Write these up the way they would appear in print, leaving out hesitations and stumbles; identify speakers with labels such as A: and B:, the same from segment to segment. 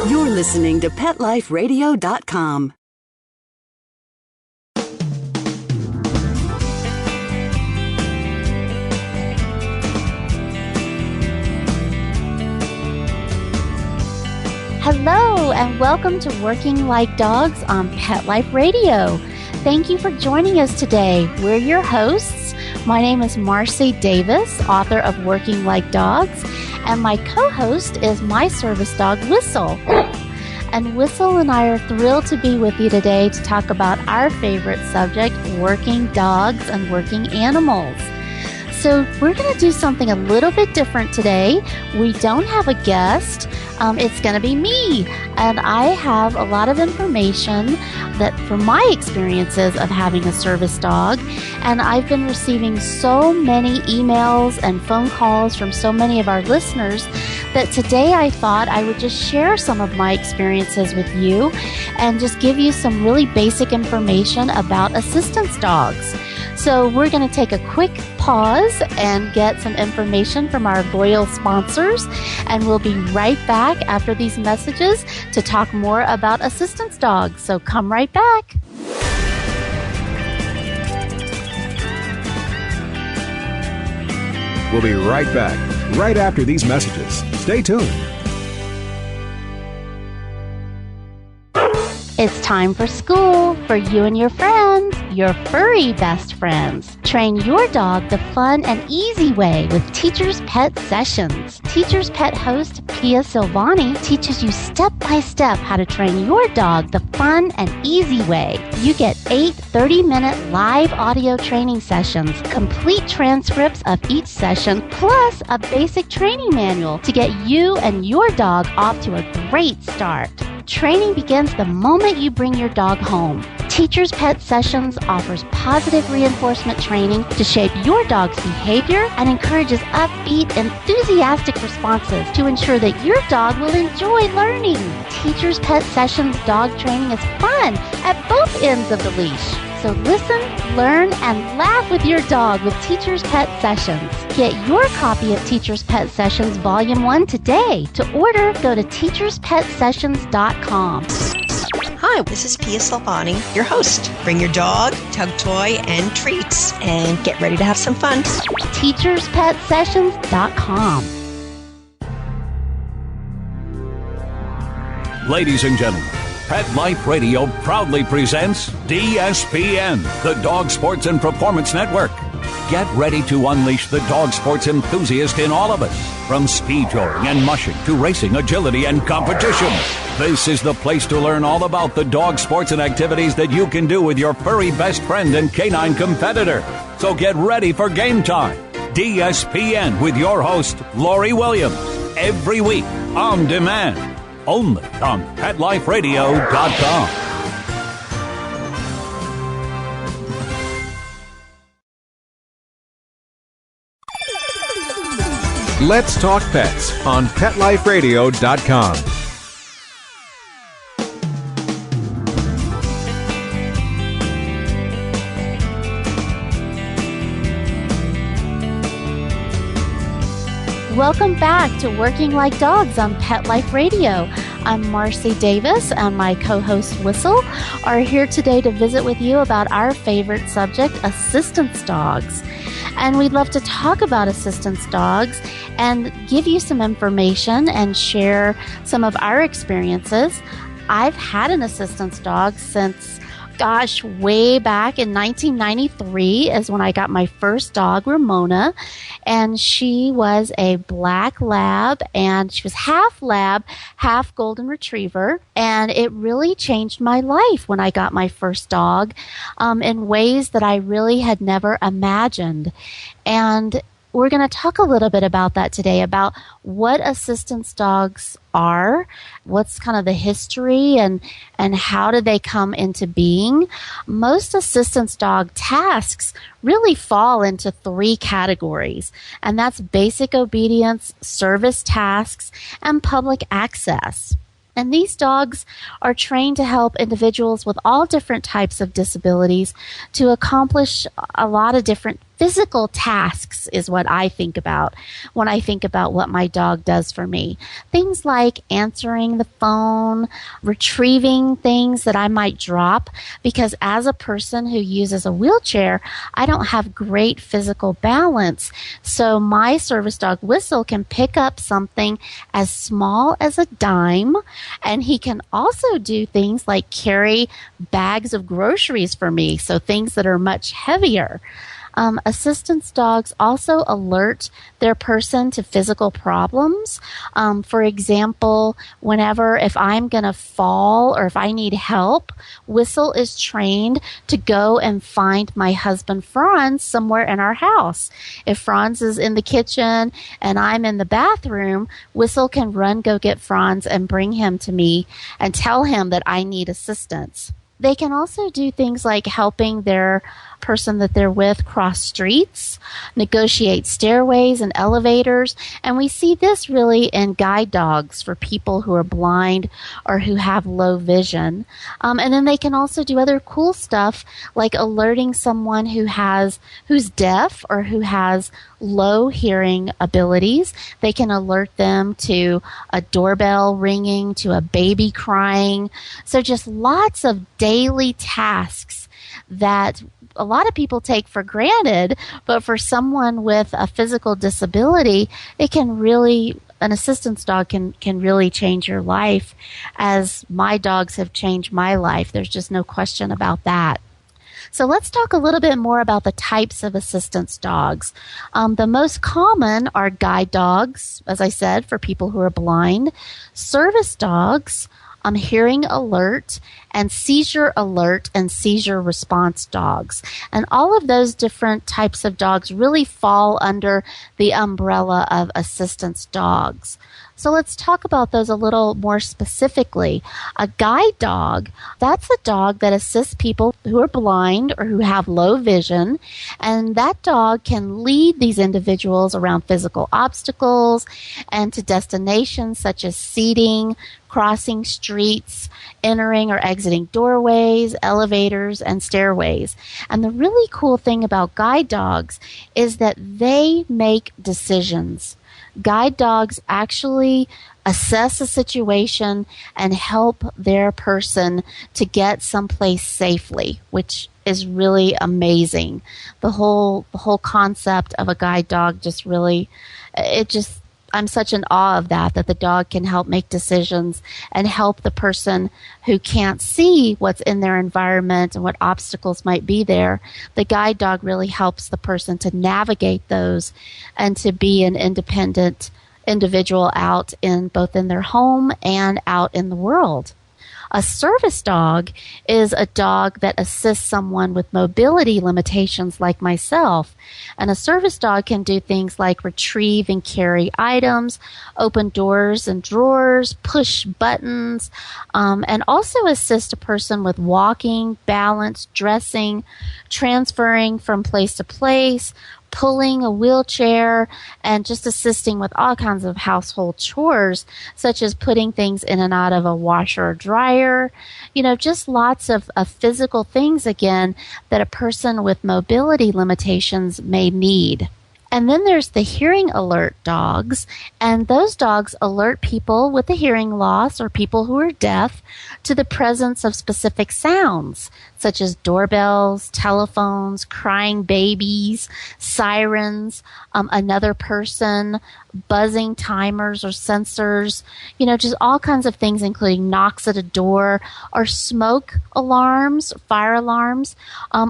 A: You're listening to PetLifeRadio.com.
B: Hello, and welcome to Working Like Dogs on Pet Life Radio. Thank you for joining us today. We're your hosts. My name is Marcie Davis, author of Working Like Dogs, and my co-host is my service dog, Whistle. And Whistle and I are thrilled to be with you today to talk about our favorite subject, working dogs and working animals. So we're going to do something a little bit different today. We don't have a guest. It's going to be me. And I have a lot of information that from my experiences of having a service dog. And I've been receiving so many emails and phone calls from so many of our listeners that today I thought I would just share some of my experiences with you and just give you some really basic information about assistance dogs. So we're going to take a quick pause and get some information from our loyal sponsors, and we'll be right back after these messages to talk more about assistance dogs. So come right back.
C: We'll be right back, right after these messages. Stay tuned.
B: It's time for school for you and your friends, your furry best friends. Train your dog the fun and easy way with Teacher's Pet Sessions. Teacher's Pet host Pia Silvani teaches you step-by-step how to train your dog the fun and easy way. You get 8 30-minute live audio training sessions, complete transcripts of each session, plus a basic training manual to get you and your dog off to a great start. Training begins the moment you bring your dog home. Teacher's Pet Sessions offers positive reinforcement training to shape your dog's behavior and encourages upbeat, enthusiastic responses to ensure that your dog will enjoy learning. Teacher's Pet Sessions dog training is fun at both ends of the leash. So listen, learn, and laugh with your dog with Teacher's Pet Sessions. Get your copy of Teacher's Pet Sessions Volume 1 today. To order, go to teacherspetsessions.com.
D: Hi, this is Pia Silvani, your host. Bring your dog, tug toy, and treats, and get ready to have some fun.
B: teacherspetsessions.com.
E: Ladies and gentlemen, Pet Life Radio proudly presents DSPN, the Dog Sports and Performance Network. Get ready to unleash the dog sports enthusiast in all of us, from speed joring and mushing to racing, agility, and competition. This is the place to learn all about the dog sports and activities that you can do with your furry best friend and canine competitor. So get ready for game time. DSPN with your host, Lori Williams, every week on demand. Only on PetLifeRadio.com.
C: Let's talk pets on PetLifeRadio.com.
B: Welcome back to Working Like Dogs on Pet Life Radio. I'm Marcie Davis, and my co-host Whistle are here today to visit with you about our favorite subject, assistance dogs. And we'd love to talk about assistance dogs and give you some information and share some of our experiences. I've had an assistance dog since way back in 1993 is when I got my first dog, Ramona, and she was a black lab, and she was half lab, half golden retriever, and it really changed my life when I got my first dog in ways that I really had never imagined. And we're going to talk a little bit about that today, about what assistance dogs are, what's kind of the history, and how do they come into being. Most assistance dog tasks really fall into 3 categories, and that's basic obedience, service tasks, and public access. And these dogs are trained to help individuals with all different types of disabilities to accomplish a lot of different physical tasks is what I think about when I think about what my dog does for me. Things like answering the phone, retrieving things that I might drop, because as a person who uses a wheelchair, I don't have great physical balance. So my service dog Whistle can pick up something as small as a dime, and he can also do things like carry bags of groceries for me, so things that are much heavier. Assistance dogs also alert their person to physical problems. For example, if I'm going to fall or if I need help, Whistle is trained to go and find my husband Franz somewhere in our house. If Franz is in the kitchen and I'm in the bathroom, Whistle can go get Franz and bring him to me and tell him that I need assistance. They can also do things like helping their person that they're with cross streets, negotiate stairways and elevators, and we see this really in guide dogs for people who are blind or who have low vision. And then they can also do other cool stuff like alerting someone who's deaf or who has low hearing abilities. They can alert them to a doorbell ringing, to a baby crying. So just lots of daily tasks that a lot of people take for granted, but for someone with a physical disability, an assistance dog can really change your life, as my dogs have changed my life. There's just no question about that. So let's talk a little bit more about the types of assistance dogs. The most common are guide dogs, as I said, for people who are blind, service dogs, hearing alert, and seizure alert and seizure response dogs. And all of those different types of dogs really fall under the umbrella of assistance dogs. So let's talk about those a little more specifically. A guide dog, that's a dog that assists people who are blind or who have low vision, and that dog can lead these individuals around physical obstacles and to destinations such as seating, crossing streets, entering or exiting doorways, elevators, and stairways. And the really cool thing about guide dogs is that they make decisions. Guide dogs actually assess a situation and help their person to get someplace safely, which is really amazing. The whole concept of a guide dog I'm such in awe of that the dog can help make decisions and help the person who can't see what's in their environment and what obstacles might be there. The guide dog really helps the person to navigate those and to be an independent individual both in their home and out in the world. A service dog is a dog that assists someone with mobility limitations like myself. And a service dog can do things like retrieve and carry items, open doors and drawers, push buttons, and also assist a person with walking, balance, dressing, transferring from place to place, pulling a wheelchair, and just assisting with all kinds of household chores, such as putting things in and out of a washer or dryer. Just lots of physical things, again, that a person with mobility limitations may need. And then there's the hearing alert dogs, and those dogs alert people with a hearing loss or people who are deaf to the presence of specific sounds, such as doorbells, telephones, crying babies, sirens, another person, buzzing timers or sensors, just all kinds of things, including knocks at a door or smoke alarms, fire alarms,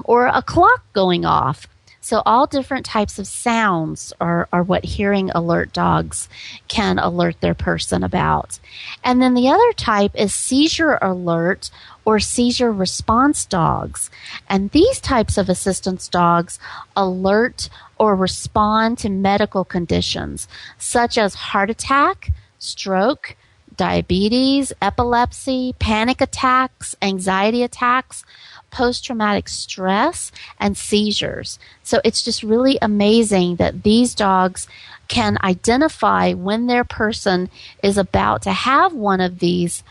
B: or a clock going off. So all different types of sounds are what hearing alert dogs can alert their person about. And then the other type is seizure alert or seizure response dogs. And these types of assistance dogs alert or respond to medical conditions such as heart attack, stroke, diabetes, epilepsy, panic attacks, anxiety attacks, post-traumatic stress and seizures. So it's just really amazing that these dogs can identify when their person is about to have one of these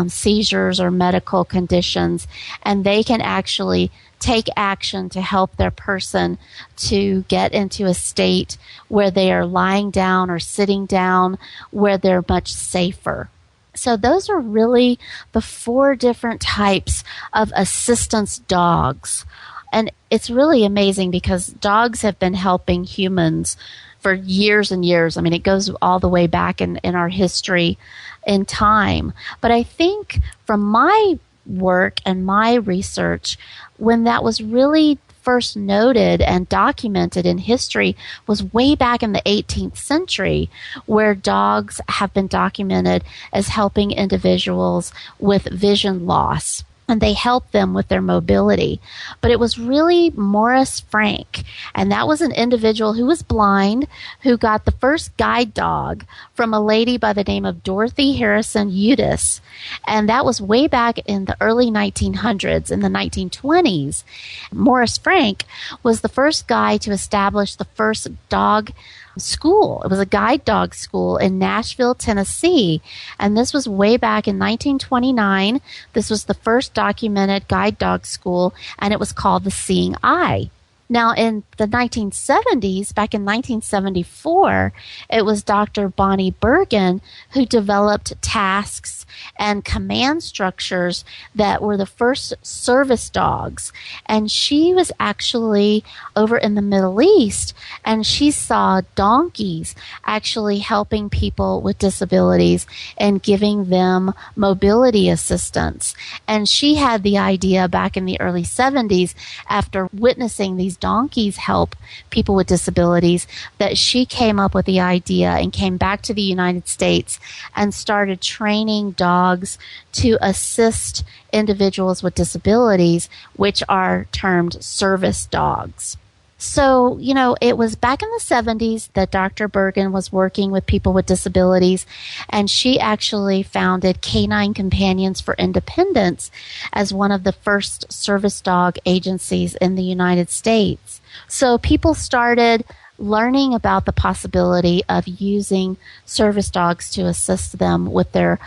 B: seizures or medical conditions, and they can actually take action to help their person to get into a state where they are lying down or sitting down, where they're much safer. So those are really the 4 different types of assistance dogs. And it's really amazing because dogs have been helping humans for years and years. I mean, it goes all the way back in our history in time. But I think from my work and my research, when that was really first noted and documented in history was way back in the 18th century, where dogs have been documented as helping individuals with vision loss. And they help them with their mobility. But it was really Morris Frank, and that was an individual who was blind, who got the first guide dog from a lady by the name of Dorothy Harrison Udis. And that was way back in the early 1900s, in the 1920s. Morris Frank was the first guy to establish the first dog school. It was a guide dog school in Nashville, Tennessee. And this was way back in 1929. This was the first documented guide dog school, and it was called the Seeing Eye. Now, in the 1970s, back in 1974, it was Dr. Bonnie Bergen who developed tasks and command structures that were the first service dogs. And she was actually over in the Middle East, and she saw donkeys actually helping people with disabilities and giving them mobility assistance. And she had the idea back in the early 70s, after witnessing these donkeys help people with disabilities, that she came up with the idea and came back to the United States and started training dogs to assist individuals with disabilities, which are termed service dogs. So, it was back in the 70s that Dr. Bergen was working with people with disabilities, and she actually founded Canine Companions for Independence as one of the first service dog agencies in the United States. So people started learning about the possibility of using service dogs to assist them with their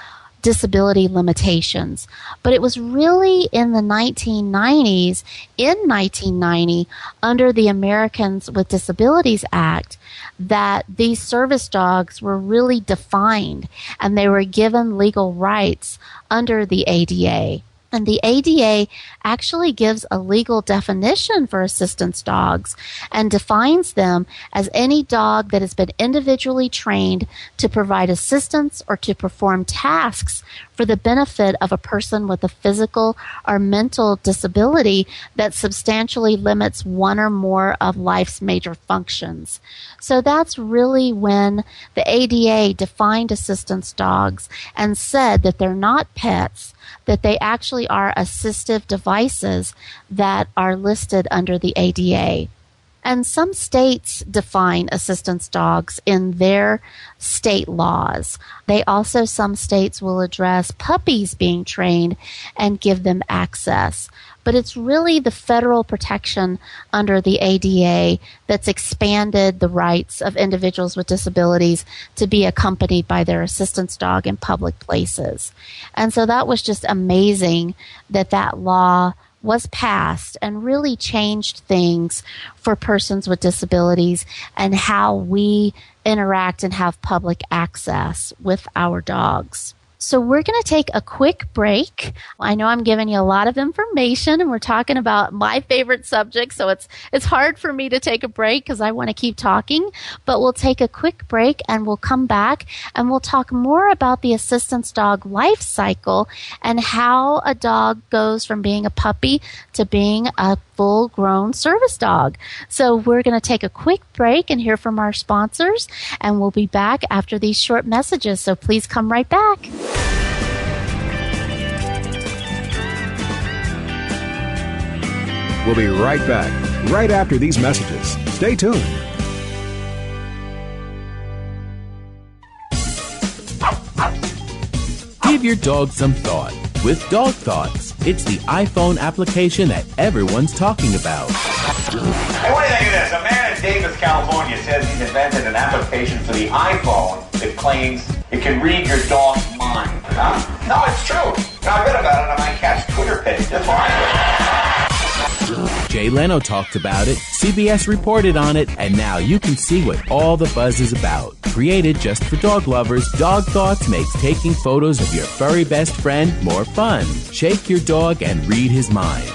B: disability limitations. But it was really in the 1990s, in 1990, under the Americans with Disabilities Act, that these service dogs were really defined and they were given legal rights under the ADA. And the ADA actually gives a legal definition for assistance dogs and defines them as any dog that has been individually trained to provide assistance or to perform tasks for the benefit of a person with a physical or mental disability that substantially limits one or more of life's major functions. So that's really when the ADA defined assistance dogs and said that they're not pets, that they actually are assistive devices that are listed under the ADA. And some states define assistance dogs in their state laws. Some states will address puppies being trained and give them access. But it's really the federal protection under the ADA that's expanded the rights of individuals with disabilities to be accompanied by their assistance dog in public places. And so that was just amazing that law was passed and really changed things for persons with disabilities and how we interact and have public access with our dogs. So we're going to take a quick break. I know I'm giving you a lot of information and we're talking about my favorite subject, so it's hard for me to take a break because I want to keep talking, but we'll take a quick break and we'll come back and we'll talk more about the assistance dog life cycle and how a dog goes from being a puppy to being a full-grown service dog. So we're going to take a quick break and hear from our sponsors, and we'll be back after these short messages, so please come right back.
C: We'll be right back, right after these messages. Stay tuned.
F: Give your dog some thought with Dog Thoughts. It's the iPhone application that everyone's talking about.
G: Hey, what do you think of this? A man in Davis, California says he's invented an application for the iPhone that claims it can read your dog's mind. Huh? No, it's true. I read about it on my cat's Twitter page. That's why
F: Jay Leno talked about it, CBS reported on it, and now you can see what all the buzz is about. Created just for dog lovers, Dog Thoughts makes taking photos of your furry best friend more fun. Shake your dog and read his mind.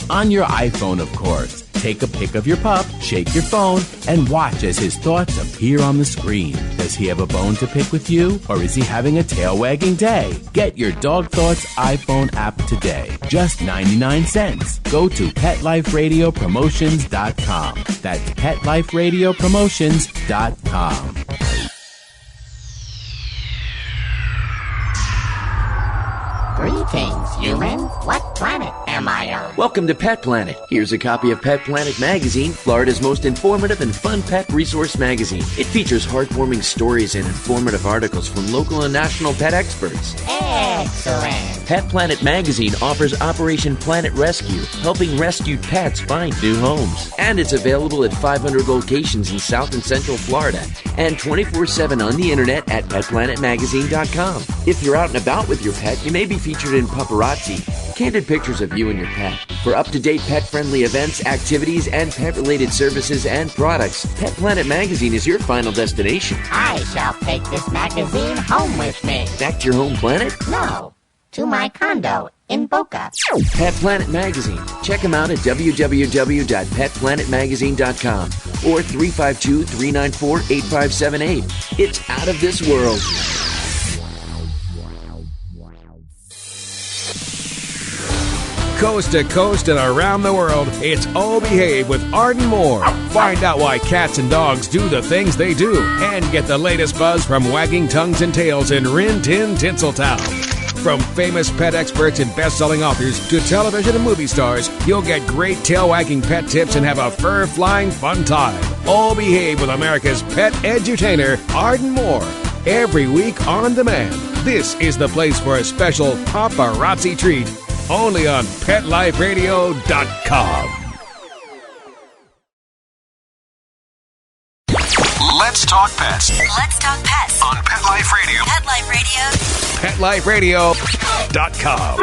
F: On your iPhone, of course. Take a pic of your pup, shake your phone, and watch as his thoughts appear on the screen. Does he have a bone to pick with you, or is he having a tail-wagging day? Get your Dog Thoughts iPhone app today. Just 99 cents. Go to PetLifeRadioPromotions.com. That's PetLifeRadioPromotions.com.
H: Greetings, humans. What planet am I on?
I: Welcome to Pet Planet. Here's a copy of Pet Planet Magazine, Florida's most informative and fun pet resource magazine. It features heartwarming stories and informative articles from local and national pet experts.
H: Excellent.
I: Pet Planet Magazine offers Operation Planet Rescue, helping rescued pets find new homes. And it's available at 500 locations in South and Central Florida and 24/7 on the internet at PetPlanetMagazine.com. If you're out and about with your pet, you may be featured in Paparazzi, candid pictures of you and your pet. For up-to-date pet-friendly events, activities, and pet-related services and products, Pet Planet Magazine is your final destination.
H: I shall take this magazine home with me.
I: Back to your home planet?
H: No, to my condo in Boca.
I: Pet Planet Magazine. Check them out at www.petplanetmagazine.com or 352-394-8578. It's out of this world.
C: Coast to coast and around the world, it's Oh Behave with Arden Moore. Find out why cats and dogs do the things they do and get the latest buzz from wagging tongues and tails in Rin Tin Tinseltown. From famous pet experts and best-selling authors to television and movie stars, you'll get great tail-wagging pet tips and have a fur-flying fun time. Oh Behave with America's pet edutainer, Arden Moore. Every week on demand. This is the place for a special paparazzi treat. Only on PetLifeRadio.com.
J: Let's talk pets.
K: Let's talk pets
J: On Pet Life Radio.
K: Pet Life Radio.
C: PetLifeRadio.com.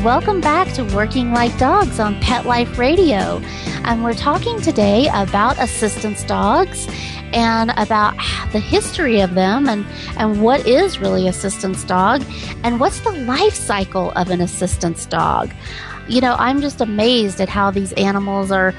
B: Welcome back to Working Like Dogs on Pet Life Radio. And we're talking today about assistance dogs and about the history of them and what is really assistance dog and what's the life cycle of an assistance dog. You know, I'm just amazed at how these animals are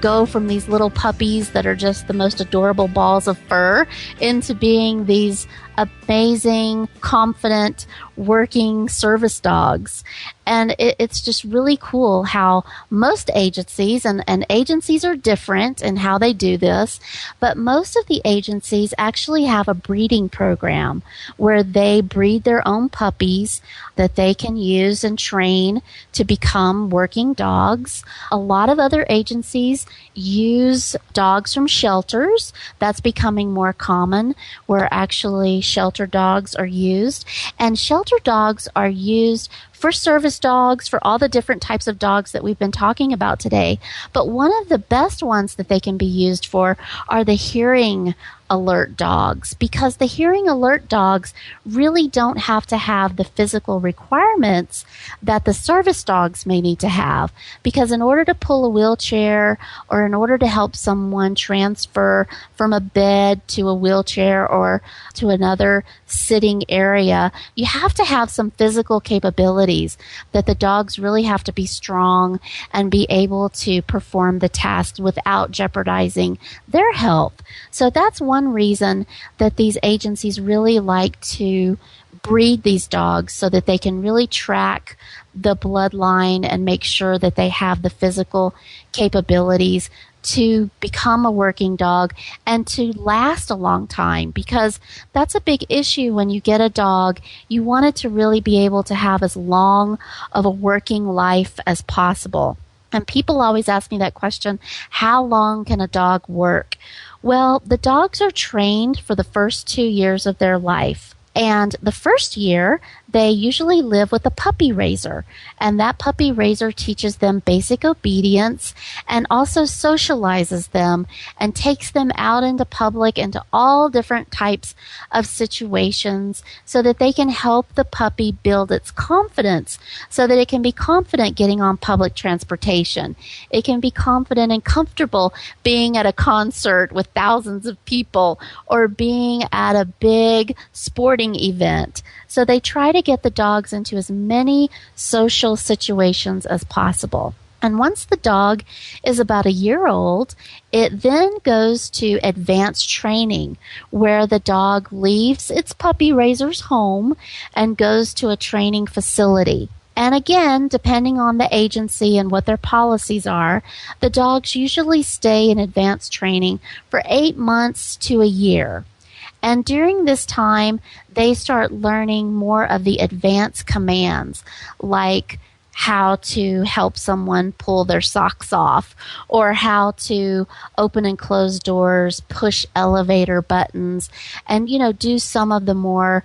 B: go from these little puppies that are just the most adorable balls of fur into being these amazing, confident, working service dogs. And it's just really cool how most agencies, and agencies are different in how they do this, but most of the agencies actually have a breeding program where they breed their own puppies that they can use and train to become working dogs. A lot of other agencies use dogs from shelters. That's becoming more common, where actually shelter dogs are used. And shelter dogs are used for service dogs, for all the different types of dogs that we've been talking about today. But one of the best ones that they can be used for are the hearing alert dogs, because the hearing alert dogs really don't have to have the physical requirements that the service dogs may need to have. Because in order to pull a wheelchair or in order to help someone transfer from a bed to a wheelchair or to another sitting area, you have to have some physical capabilities that the dogs really have to be strong and be able to perform the task without jeopardizing their health. So that's one reason that these agencies really like to breed these dogs, so that they can really track the bloodline and make sure that they have the physical capabilities to become a working dog and to last a long time, because that's a big issue when you get a dog. You want it to really be able to have as long of a working life as possible. And people always ask me that question, how long can a dog work? Well, the dogs are trained for the first 2 years of their life. And the first year, they usually live with a puppy raiser. And that puppy raiser teaches them basic obedience and also socializes them and takes them out into public into all different types of situations so that they can help the puppy build its confidence so that it can be confident getting on public transportation. It can be confident and comfortable being at a concert with thousands of people or being at a big sporting event. So they try to get the dogs into as many social situations as possible. And once the dog is about a year old, it then goes to advanced training where the dog leaves its puppy raiser's home and goes to a training facility. And again, depending on the agency and what their policies are, the dogs usually stay in advanced training for 8 months to a year. And during this time, they start learning more of the advanced commands, like how to help someone pull their socks off, or how to open and close doors, push elevator buttons, and, do some of the more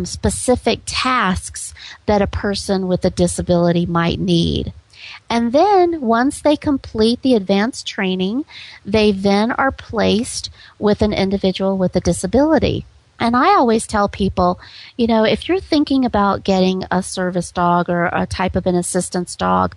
B: specific tasks that a person with a disability might need. And then once they complete the advanced training, they then are placed with an individual with a disability. And I always tell people, if you're thinking about getting a service dog or a type of an assistance dog,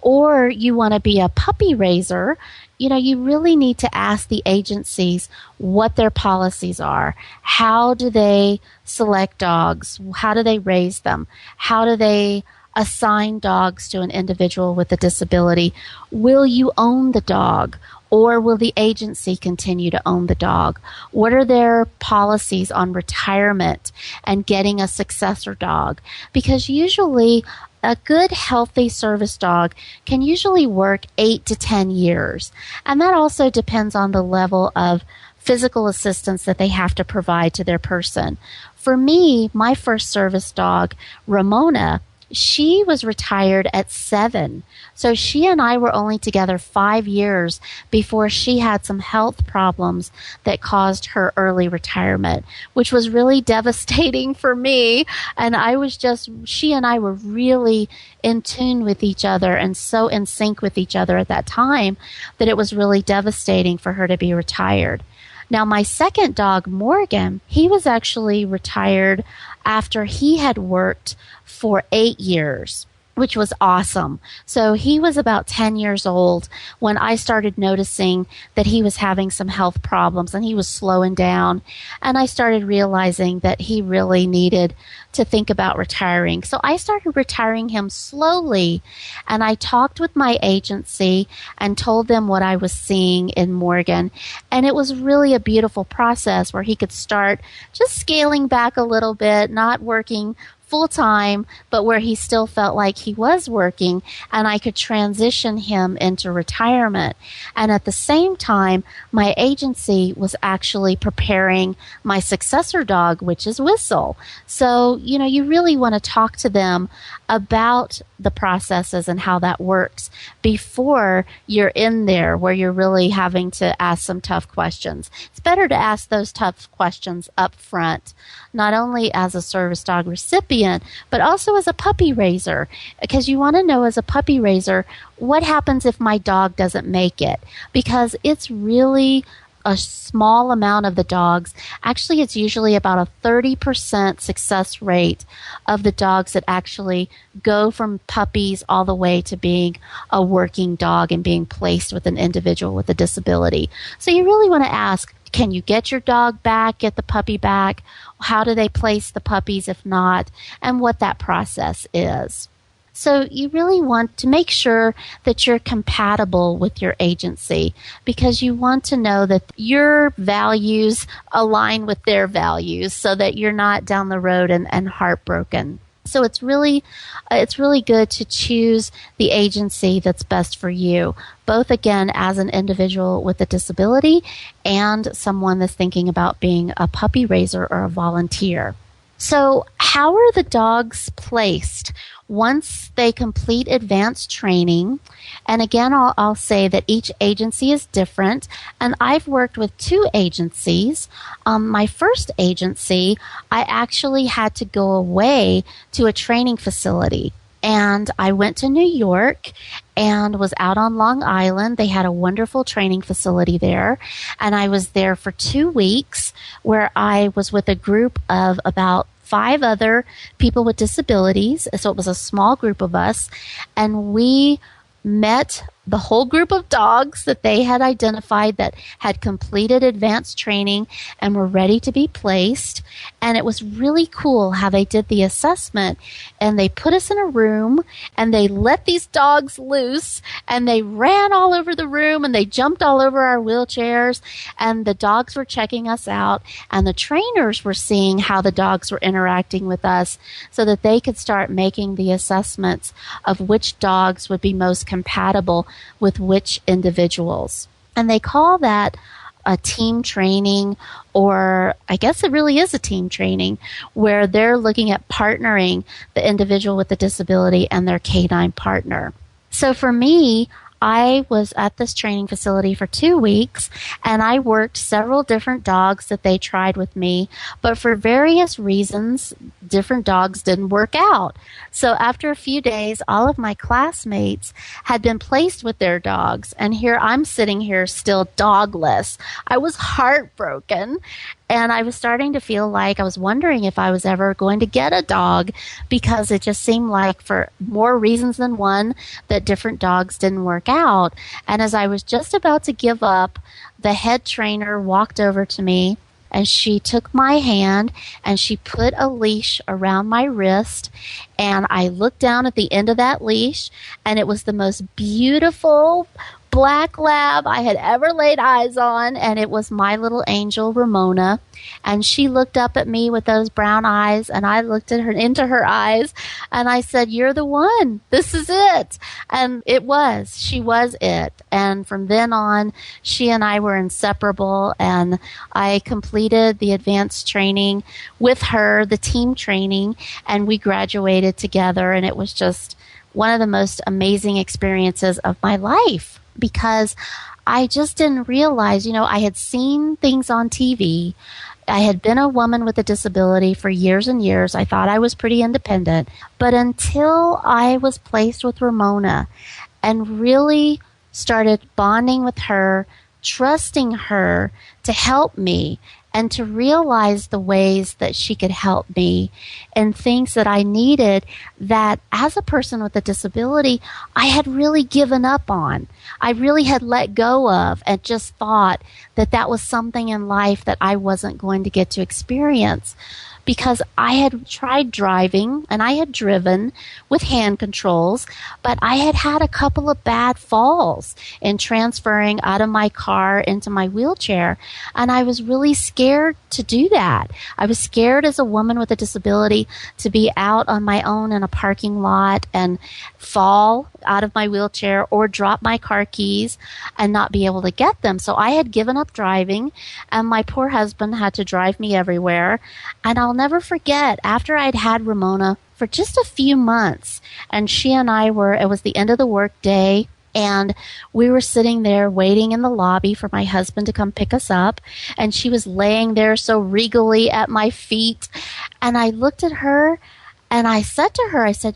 B: or you want to be a puppy raiser, you really need to ask the agencies what their policies are. How do they select dogs? How do they raise them? How do they assign dogs to an individual with a disability? Will you own the dog, or will the agency continue to own the dog? What are their policies on retirement and getting a successor dog? Because usually a good, healthy service dog can usually work 8 to 10 years. And that also depends on the level of physical assistance that they have to provide to their person. For me, my first service dog, Ramona, she was retired at 7. So she and I were only together 5 years before she had some health problems that caused her early retirement, which was really devastating for me. And she and I were really in tune with each other and so in sync with each other at that time that it was really devastating for her to be retired. Now, my second dog, Morgan, he was actually retired after he had worked for 8 years, which was awesome. So he was about 10 years old when I started noticing that he was having some health problems and he was slowing down. And I started realizing that he really needed to think about retiring. So I started retiring him slowly. And I talked with my agency and told them what I was seeing in Morgan. And it was really a beautiful process where he could start just scaling back a little bit, not working full-time, but where he still felt like he was working, and I could transition him into retirement. And at the same time, my agency was actually preparing my successor dog, which is Whistle. So, you really want to talk to them about the processes and how that works before you're in there where you're really having to ask some tough questions. It's better to ask those tough questions up front, not only as a service dog recipient, but also as a puppy raiser, because you want to know as a puppy raiser, what happens if my dog doesn't make it? Because it's really a small amount of the dogs. Actually, it's usually about a 30% success rate of the dogs that actually go from puppies all the way to being a working dog and being placed with an individual with a disability. So you really want to ask, can you get your dog back, get the puppy back? How do they place the puppies if not? And what that process is. So you really want to make sure that you're compatible with your agency, because you want to know that your values align with their values so that you're not down the road and heartbroken. So it's really good to choose the agency that's best for you, both again as an individual with a disability and someone that's thinking about being a puppy raiser or a volunteer. So how are the dogs placed? once they complete advanced training, and again, I'll say that each agency is different, and I've worked with 2 agencies. My first agency, I actually had to go away to a training facility. And I went to New York and was out on Long Island. They had a wonderful training facility there. And I was there for 2 weeks where I was with a group of about 5 other people with disabilities. So it was a small group of us. And we met the whole group of dogs that they had identified that had completed advanced training and were ready to be placed. And it was really cool how they did the assessment. And they put us in a room and they let these dogs loose and they ran all over the room and they jumped all over our wheelchairs, and the dogs were checking us out, and the trainers were seeing how the dogs were interacting with us so that they could start making the assessments of which dogs would be most compatible with which individuals. And they call that a team training, or I guess it really is a team training, where they're looking at partnering the individual with the disability and their canine partner. So for me, I was at this training facility for 2 weeks, and I worked several different dogs that they tried with me, but for various reasons, different dogs didn't work out. So after a few days, all of my classmates had been placed with their dogs, and here I'm sitting here still dogless. I was heartbroken, and I was starting to feel like I was wondering if I was ever going to get a dog, because it just seemed like for more reasons than one that different dogs didn't work out. And as I was just about to give up, the head trainer walked over to me and she took my hand and she put a leash around my wrist, and I looked down at the end of that leash, and it was the most beautiful black lab I had ever laid eyes on, and it was my little angel Ramona. And she looked up at me with those brown eyes, and I looked at her into her eyes, and I said, "You're the one. This is it." And it was. She was it. And from then on, she and I were inseparable, and I completed the advanced training with her, the team training, and we graduated together, and it was just one of the most amazing experiences of my life, because I just didn't realize, I had seen things on TV. I had been a woman with a disability for years and years. I thought I was pretty independent. But until I was placed with Ramona and really started bonding with her, trusting her to help me, and to realize the ways that she could help me and things that I needed that as a person with a disability, I had really given up on. I really had let go of and just thought that that was something in life that I wasn't going to get to experience. Because I had tried driving and I had driven with hand controls, but I had had a couple of bad falls in transferring out of my car into my wheelchair. And I was really scared to do that. I was scared as a woman with a disability to be out on my own in a parking lot and fall out of my wheelchair or drop my car keys and not be able to get them. So I had given up driving, and my poor husband had to drive me everywhere. And I'll never forget, after I'd had Ramona for just a few months, and she and I it was the end of the work day, and we were sitting there waiting in the lobby for my husband to come pick us up, and she was laying there so regally at my feet. And I looked at her and I said to her, I said,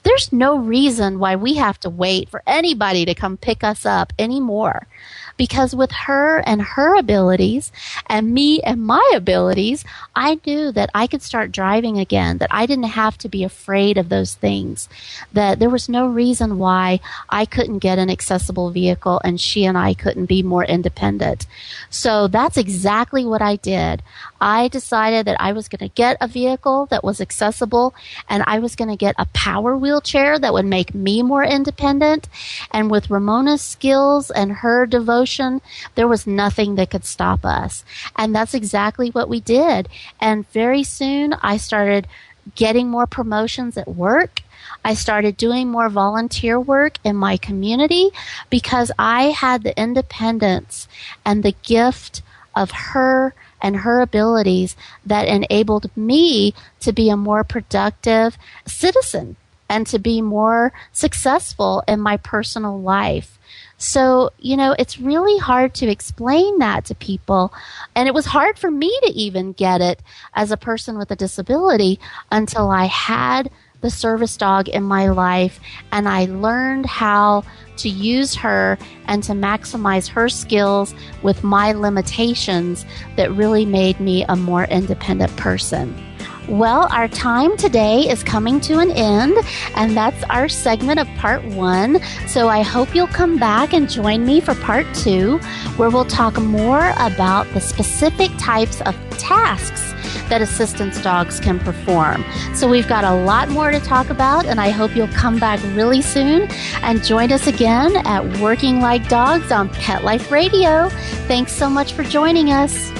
B: there's no reason why we have to wait for anybody to come pick us up anymore. Because with her and her abilities and me and my abilities, I knew that I could start driving again, that I didn't have to be afraid of those things, that there was no reason why I couldn't get an accessible vehicle and she and I couldn't be more independent. So that's exactly what I did. I decided that I was going to get a vehicle that was accessible, and I was going to get a power wheelchair that would make me more independent. And with Ramona's skills and her devotion, there was nothing that could stop us. And that's exactly what we did. And very soon I started getting more promotions at work. I started doing more volunteer work in my community because I had the independence and the gift of her and her abilities that enabled me to be a more productive citizen and to be more successful in my personal life. So, it's really hard to explain that to people. And it was hard for me to even get it as a person with a disability until I had the service dog in my life and I learned how to use her and to maximize her skills with my limitations that really made me a more independent person. Well, our time today is coming to an end, and that's our segment of part 1. So I hope you'll come back and join me for part 2, where we'll talk more about the specific types of tasks that assistance dogs can perform. So we've got a lot more to talk about, and I hope you'll come back really soon and join us again at Working Like Dogs on Pet Life Radio. Thanks so much for joining us.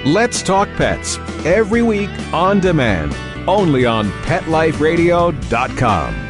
C: Let's Talk Pets, every week on demand, only on PetLifeRadio.com.